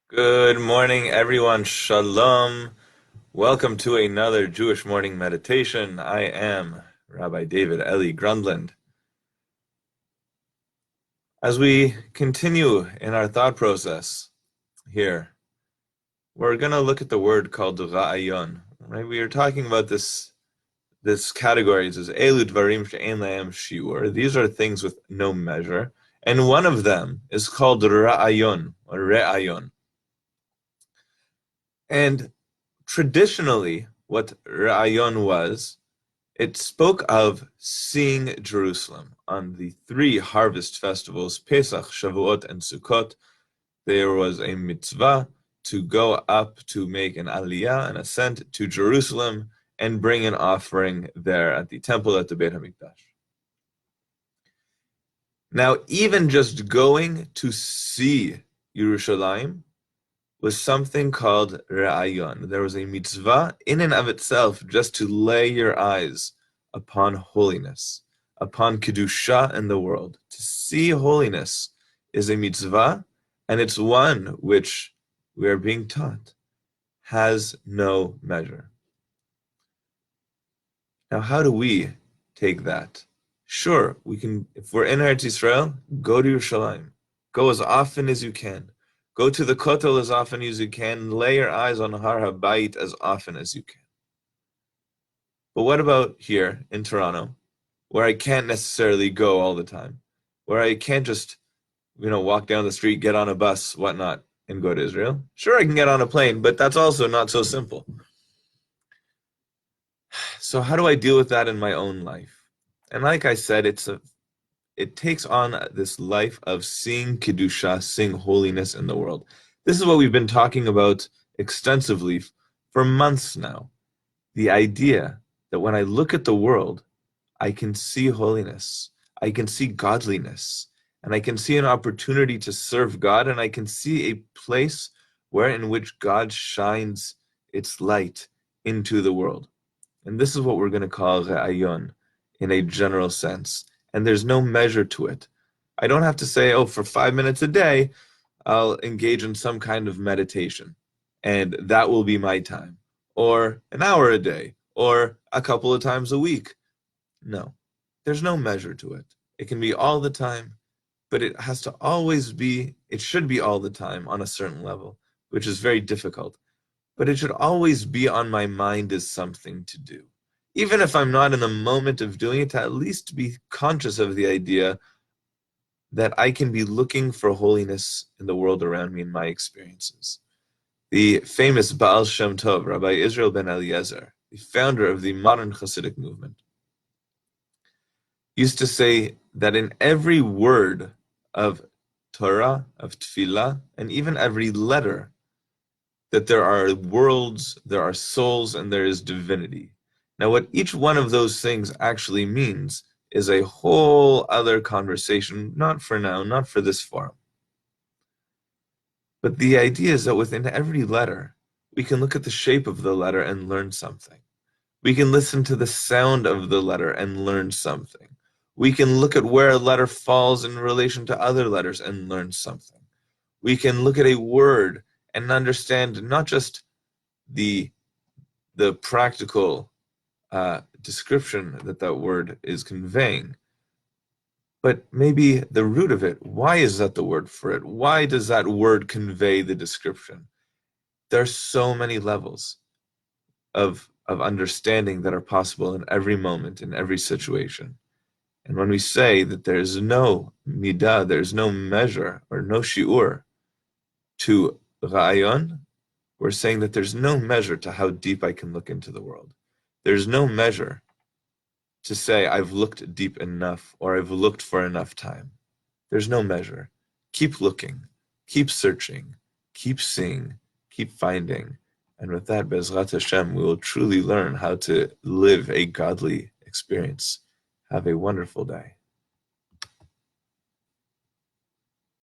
Good morning, everyone. Shalom. Welcome to another Jewish morning meditation. I am Rabbi David Eli Grundland. As we continue in our thought process here, we're going to look at the word called ra'ayon. Right? We are talking about this category. It says elu dvarim she'en lahem shiur. These are things with no measure, and one of them is called ra'ayon or re'ayon. And traditionally, what Ra'ayon was, it spoke of seeing Jerusalem on the three harvest festivals, Pesach, Shavuot, and Sukkot. There was a mitzvah to go up to make an aliyah, an ascent to Jerusalem, and bring an offering there at the temple at the Beit HaMikdash. Now, even just going to see Yerushalayim was something called Ra'ayon. There was a mitzvah in and of itself just to lay your eyes upon holiness, upon Kedusha in the world. To see holiness is a mitzvah, and it's one which we are being taught has no measure. Now, how do we take that? Sure, we can, if we're in Eretz Yisrael, go to Yerushalayim. Go as often as you can. Go to the Kotel as often as you can. Lay your eyes on Har HaBayit as often as you can. But what about here in Toronto, where I can't necessarily go all the time, where I can't just, walk down the street, get on a bus, whatnot, and go to Israel? Sure, I can get on a plane, but that's also not so simple. So how do I deal with that in my own life? And like I said, it takes on this life of seeing Kedusha, seeing holiness in the world. This is what we've been talking about extensively for months now. The idea that when I look at the world, I can see holiness, I can see godliness, and I can see an opportunity to serve God, and I can see a place where in which God shines its light into the world. And this is what we're going to call Re'ayon in a general sense. And there's no measure to it. I don't have to say, oh, for 5 minutes a day, I'll engage in some kind of meditation, and that will be my time. Or an hour a day, or a couple of times a week. No, there's no measure to it. It can be all the time, but it has to always be, it should be all the time on a certain level, which is very difficult. But it should always be on my mind as something to do. Even if I'm not in the moment of doing it, to at least be conscious of the idea that I can be looking for holiness in the world around me in my experiences. The famous Baal Shem Tov, Rabbi Israel ben Eliezer, the founder of the modern Hasidic movement, used to say that in every word of Torah, of Tefillah, and even every letter, that there are worlds, there are souls, and there is divinity. Now, what each one of those things actually means is a whole other conversation, not for now, not for this forum. But the idea is that within every letter, we can look at the shape of the letter and learn something. We can listen to the sound of the letter and learn something. We can look at where a letter falls in relation to other letters and learn something. We can look at a word and understand not just the practical description that that word is conveying, but maybe the root of it. Why is that the word for it? Why does that word convey the description? There are so many levels of understanding that are possible in every moment, in every situation. And when we say that there's no midah, there's no measure or no shiur to ra'ayon, we're saying that there's no measure to how deep I can look into the world. There's no measure to say I've looked deep enough or I've looked for enough time. There's no measure. Keep looking, keep searching, keep seeing, keep finding. And with that, Bezrat Hashem, we will truly learn how to live a godly experience. Have a wonderful day.